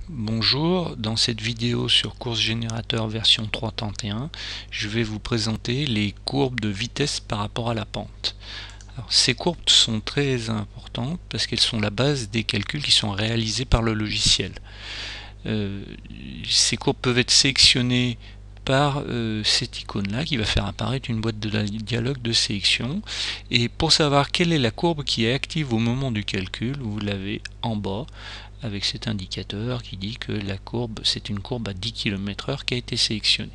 Bonjour, dans cette vidéo sur Course Générateur version 3.31, je vais vous présenter les courbes de vitesse par rapport à la pente. Alors, ces courbes sont très importantes parce qu'elles sont la base des calculs qui sont réalisés par le logiciel. Ces courbes peuvent être sélectionnées par cette icône là qui va faire apparaître une boîte de dialogue de sélection, et pour savoir quelle est la courbe qui est active au moment du calcul, vous l'avez en bas avec cet indicateur qui dit que la courbe, c'est une courbe à 10 km/h qui a été sélectionnée.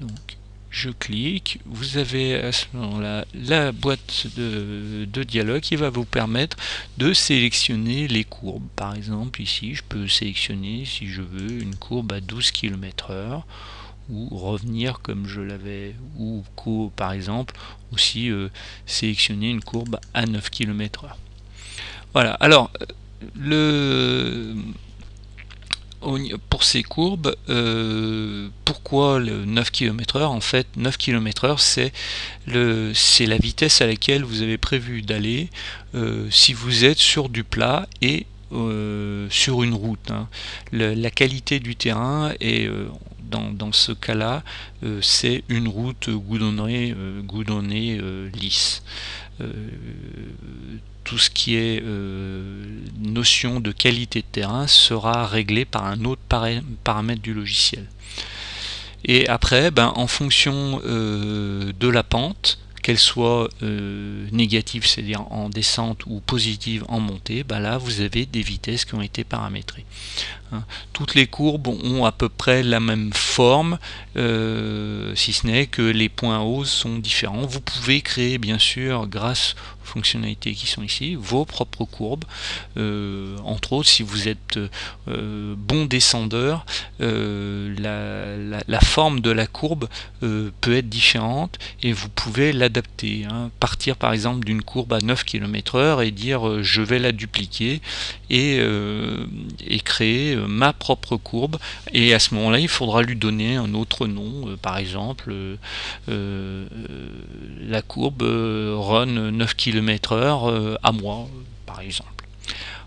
Donc je clique, vous avez à ce moment-là la boîte de dialogue qui va vous permettre de sélectionner les courbes. Par exemple ici je peux sélectionner, si je veux, une courbe à 12 km/h, ou revenir comme je l'avais, ou par exemple aussi sélectionner une courbe à 9 km/h. Voilà, alors pour ces courbes, pourquoi le 9 km/h? En fait, 9 km/h, c'est la vitesse à laquelle vous avez prévu d'aller si vous êtes sur du plat et sur une route. La qualité du terrain est dans ce cas-là, c'est une route goudronnée lisse. Tout ce qui est notion de qualité de terrain sera réglé par un autre paramètre du logiciel. Et après, en fonction de la pente, qu'elle soit négative, c'est-à-dire en descente, ou positive en montée, là vous avez des vitesses qui ont été paramétrées. Toutes les courbes ont à peu près la même forme, si ce n'est que les points hauts sont différents. Vous pouvez créer, bien sûr, grâce aux fonctionnalités qui sont ici, vos propres courbes. Entre autres, si vous êtes bon descendeur, la forme de la courbe peut être différente et vous pouvez l'adapter. Partir par exemple d'une courbe à 9 km/h et dire je vais la dupliquer et créer ma propre courbe, et à ce moment là il faudra lui donner un autre nom, par exemple la courbe run 9 km/h à moi, par exemple.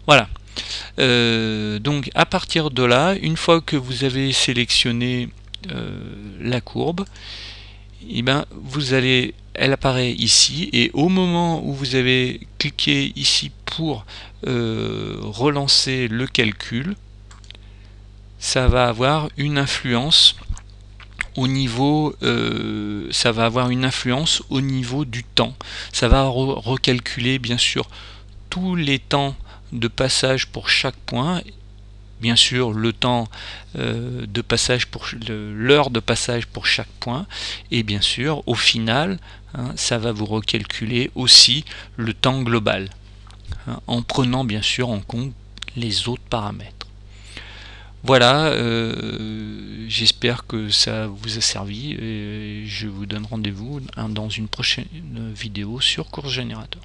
Voilà. Donc à partir de là, une fois que vous avez sélectionné la courbe, elle apparaît ici, et au moment où vous avez cliqué ici pour relancer le calcul, ça va avoir une influence au niveau du temps. Ça va recalculer bien sûr tous les temps de passage pour chaque point, bien sûr le temps de passage pour l'heure de passage pour chaque point, et bien sûr au final ça va vous recalculer aussi le temps global, en prenant bien sûr en compte les autres paramètres. Voilà, j'espère que ça vous a servi, et je vous donne rendez-vous dans une prochaine vidéo sur Course Générateur.